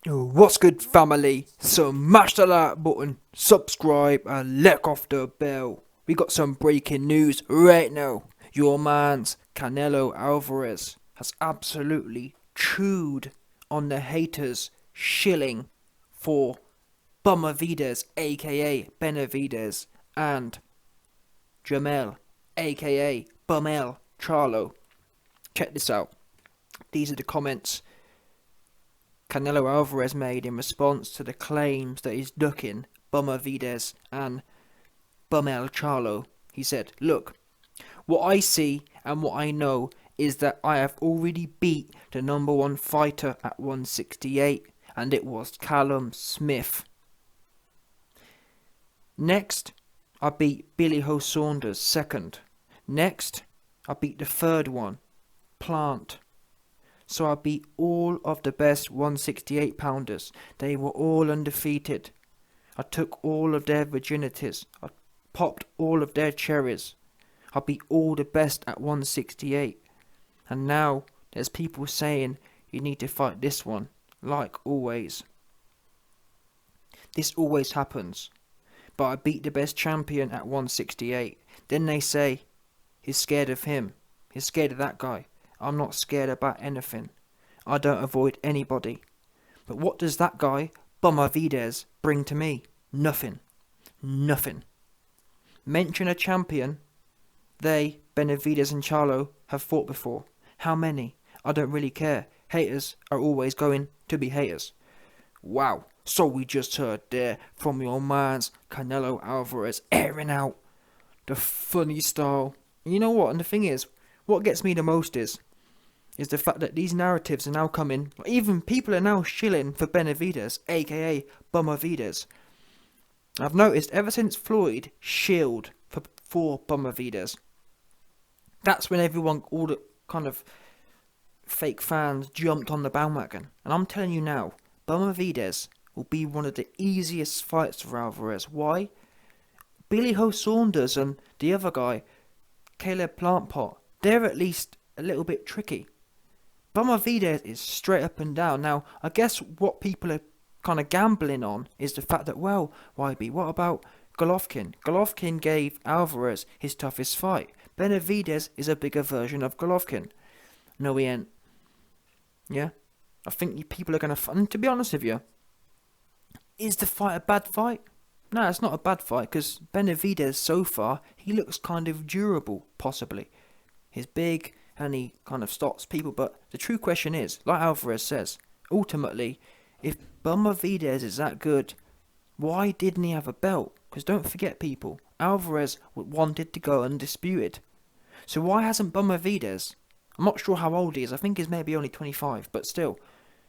What's good, family? So mash the like button, subscribe, and let off the bell. We got some breaking news right now. Your man's Canelo Alvarez has absolutely chewed on the haters' shilling for Benavidez, aka Benavidez, and Jamel, aka Bumel Charlo. Check this out. These are the comments Canelo Alvarez made in response to the claims that he's ducking Benavidez and Bumel Charlo. He said, "Look, what I see and what I know is that I have already beat the number one fighter at 168, and it was Callum Smith. Next, I beat Billy Ho Saunders second. Next, I beat the third one, Plant. So I beat all of the best 168 pounders. They were all undefeated. I took all of their virginities. I popped all of their cherries. I beat all the best at 168. And now there's people saying you need to fight this one, like always. This always happens. But I beat the best champion at 168. Then they say he's scared of him. He's scared of that guy. I'm not scared about anything. I don't avoid anybody. But what does that guy, Benavidez, bring to me? Nothing. Nothing. Mention a champion. They, Benavidez and Charlo, have fought before. How many? I don't really care. Haters are always going to be haters. Wow. So we just heard there from your man's Canelo Alvarez airing out the funny style. You know what? And the thing is, what gets me the most is the fact that these narratives are now coming. Even people are now shilling for Benavidez, aka Benavidez. I've noticed ever since Floyd shilled for Benavidez, that's when everyone, all the kind of fake fans, jumped on the bandwagon. And I'm telling you now, Benavidez will be one of the easiest fights for Alvarez. Why? Billy Ho Saunders and the other guy, Caleb Plantpot, they're at least a little bit tricky. Benavidez is straight up and down. Now, I guess what people are kind of gambling on is the fact that, well, YB, what about Golovkin? Golovkin gave Alvarez his toughest fight. Benavidez is a bigger version of Golovkin. No, he ain't. Yeah? I think people are going to... And to be honest with you, is the fight a bad fight? No, it's not a bad fight, because Benavidez, so far, he looks kind of durable, possibly. He's big, and he kind of stops people, but the true question is, like Alvarez says, ultimately, if Benavidez is that good, why didn't he have a belt? Because don't forget, people, Alvarez wanted to go undisputed. So why hasn't Benavidez? I'm not sure how old he is, I think he's maybe only 25, but still,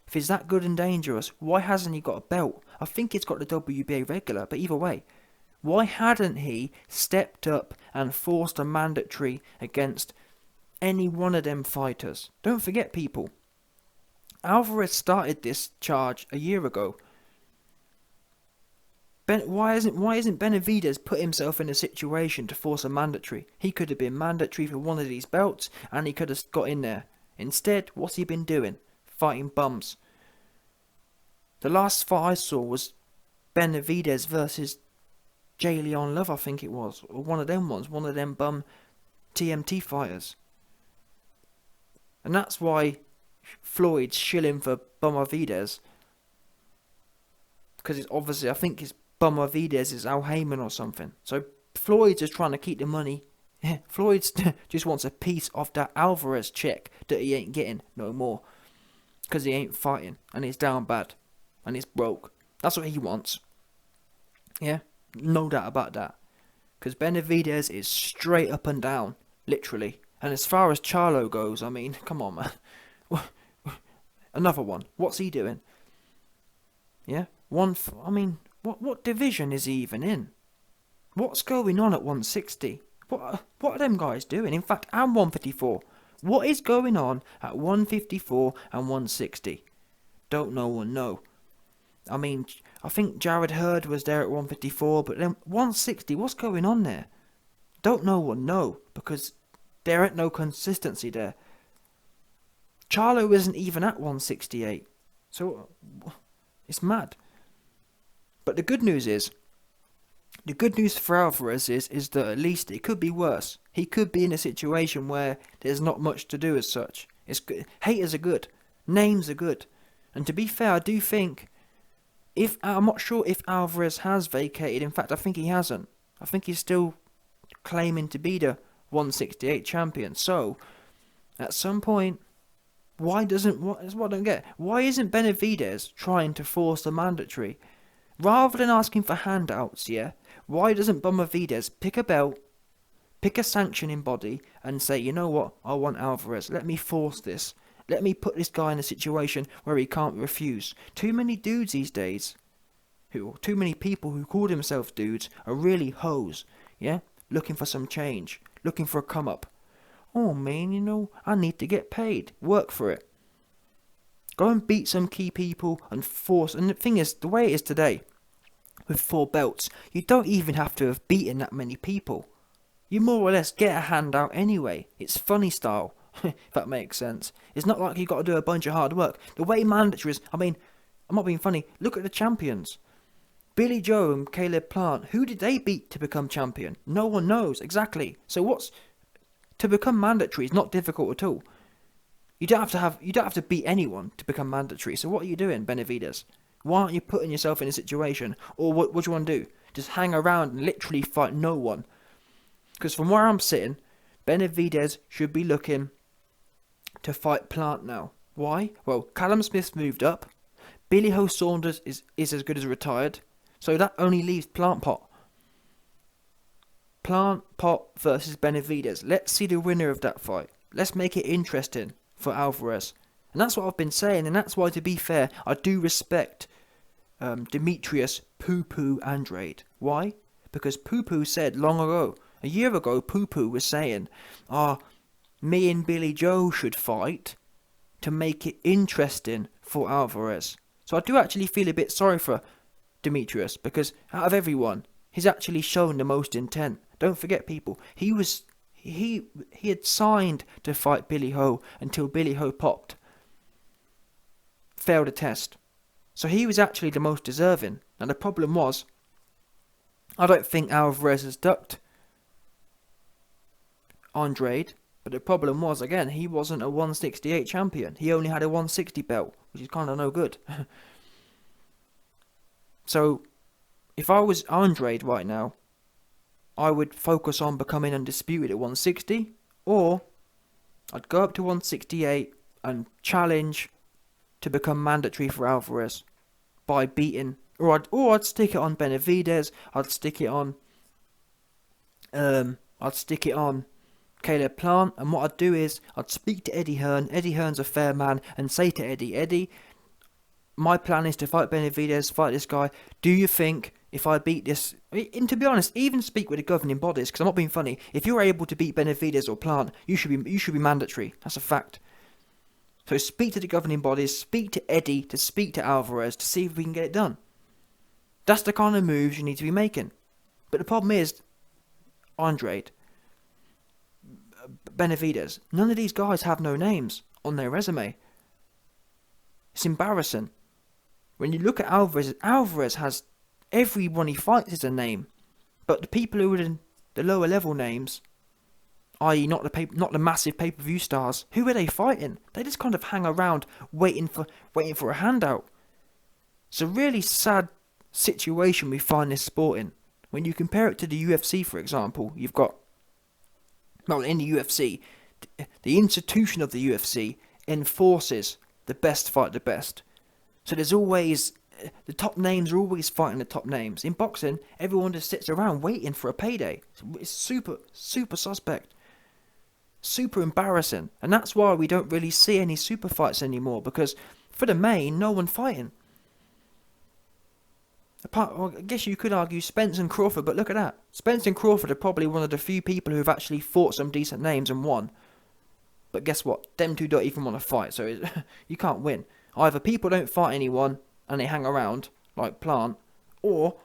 if he's that good and dangerous, why hasn't he got a belt? I think he's got the WBA regular, but either way, why hadn't he stepped up and forced a mandatory against any one of them fighters? Don't forget, people, Alvarez started this charge a year ago. Why isn't Benavidez put himself in a situation to force a mandatory? He could have been mandatory for one of these belts, and he could have got in there. Instead, what's he been doing? Fighting bums. The last fight I saw was Benavidez versus J. Leon Love, I think it was, or one of them ones, one of them bum TMT fighters. And that's why Floyd's shilling for Benavidez, because it's obviously, I think it's Benavidez is Al Heyman or something. So Floyd's just trying to keep the money. Floyd just wants a piece of that Alvarez check that he ain't getting no more, because he ain't fighting, and he's down bad, and he's broke. That's what he wants. Yeah, no doubt about that. Because Benavidez is straight up and down, literally. And as far as Charlo goes, I mean, come on, man. Another one. What's he doing? Yeah, what division is he even in? What's going on at 160? What are them guys doing? In fact, I'm 154. What is going on at 154 and 160? Don't know or know. I mean, I think Jared Hurd was there at 154, but then 160, what's going on there? Don't know or know, because there ain't no consistency there. Charlo isn't even at 168. So, It's mad. But the good news for Alvarez is that at least it could be worse. He could be in a situation where there's not much to do as such. It's good. Haters are good. Names are good. And to be fair, I do think, I'm not sure if Alvarez has vacated. In fact, I think he hasn't. I think he's still claiming to be the 168 champion. So, at some point, what I don't get, why isn't Benavidez trying to force the mandatory? Rather than asking for handouts, yeah? Why doesn't Benavidez pick a belt, pick a sanctioning body, and say, you know what, I want Alvarez, let me force this. Let me put this guy in a situation where he can't refuse. Too many dudes these days, too many people who call themselves dudes are really hoes, yeah? Looking for some change, looking for a come up. Oh man, you know, I need to get paid. Work for it. Go and beat some key people and force. And the thing is, the way it is today, with 4 belts, you don't even have to have beaten that many people. You more or less get a handout anyway. It's funny style, if that makes sense. It's not like you got to do a bunch of hard work. The way mandatory is, I mean, I'm not being funny. Look at the champions. Billy Joe and Caleb Plant. Who did they beat to become champion? No one knows exactly. So to become mandatory is not difficult at all. You don't have to beat anyone to become mandatory. So what are you doing, Benavidez? Why aren't you putting yourself in a situation? Or what do you want to do? Just hang around and literally fight no one? Because from where I'm sitting, Benavidez should be looking to fight Plant now. Why? Well, Callum Smith's moved up. Billy Ho Saunders is as good as retired. So that only leaves Plant Pot. Plant Pot versus Benavidez. Let's see the winner of that fight. Let's make it interesting for Alvarez. And that's what I've been saying. And that's why, to be fair, I do respect Demetrius Poo-Poo Andrade. Why? Because Poo-Poo said long ago, a year ago, Poo-Poo was saying, me and Billy Joe should fight to make it interesting for Alvarez. So I do actually feel a bit sorry for Demetrius, because out of everyone, he's actually shown the most intent. Don't forget, people, he had signed to fight Billy Ho until Billy Ho popped. Failed a test. So he was actually the most deserving. And the problem was, I don't think Alvarez has ducked Andrade, but the problem was, again, he wasn't a 168 champion. He only had a 160 belt, which is kind of no good. So, if I was Andrade right now, I would focus on becoming undisputed at 160, or I'd go up to 168 and challenge to become mandatory for Alvarez by beating, or I'd stick it on Benavidez. I'd stick it on Caleb Plant, and what I'd do is I'd speak to Eddie Hearn. Eddie Hearn's a fair man, and say to Eddie, my plan is to fight Benavidez, fight this guy. Do you think if I beat this, and to be honest, even speak with the governing bodies, because I'm not being funny, if you're able to beat Benavidez or Plant, you should be mandatory. That's a fact. So speak to the governing bodies, speak to Eddie, to speak to Alvarez, to see if we can get it done. That's the kind of moves you need to be making. But the problem is, Andrade, Benavidez, none of these guys have no names on their resume. It's embarrassing. When you look at Alvarez has everyone he fights is a name, but the people who are in the lower level names, i.e. not the massive pay-per-view stars, who are they fighting? They just kind of hang around waiting for a handout. It's a really sad situation we find this sport in. When you compare it to the UFC, for example, you've got, well, in the UFC, the institution of the UFC enforces the best fight the best. So there's always, the top names are always fighting the top names. In boxing, everyone just sits around waiting for a payday. It's super, super suspect. Super embarrassing. And that's why we don't really see any super fights anymore, because for the main, no one fighting. Well, I guess you could argue Spence and Crawford, but look at that. Spence and Crawford are probably one of the few people who've actually fought some decent names and won. But guess what? Them two don't even want to fight, so you can't win. Either people don't fight anyone and they hang around, like Plant, or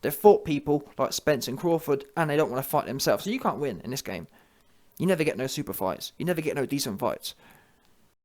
they've fought people like Spence and Crawford and they don't want to fight themselves. So you can't win in this game. You never get no super fights. You never get no decent fights.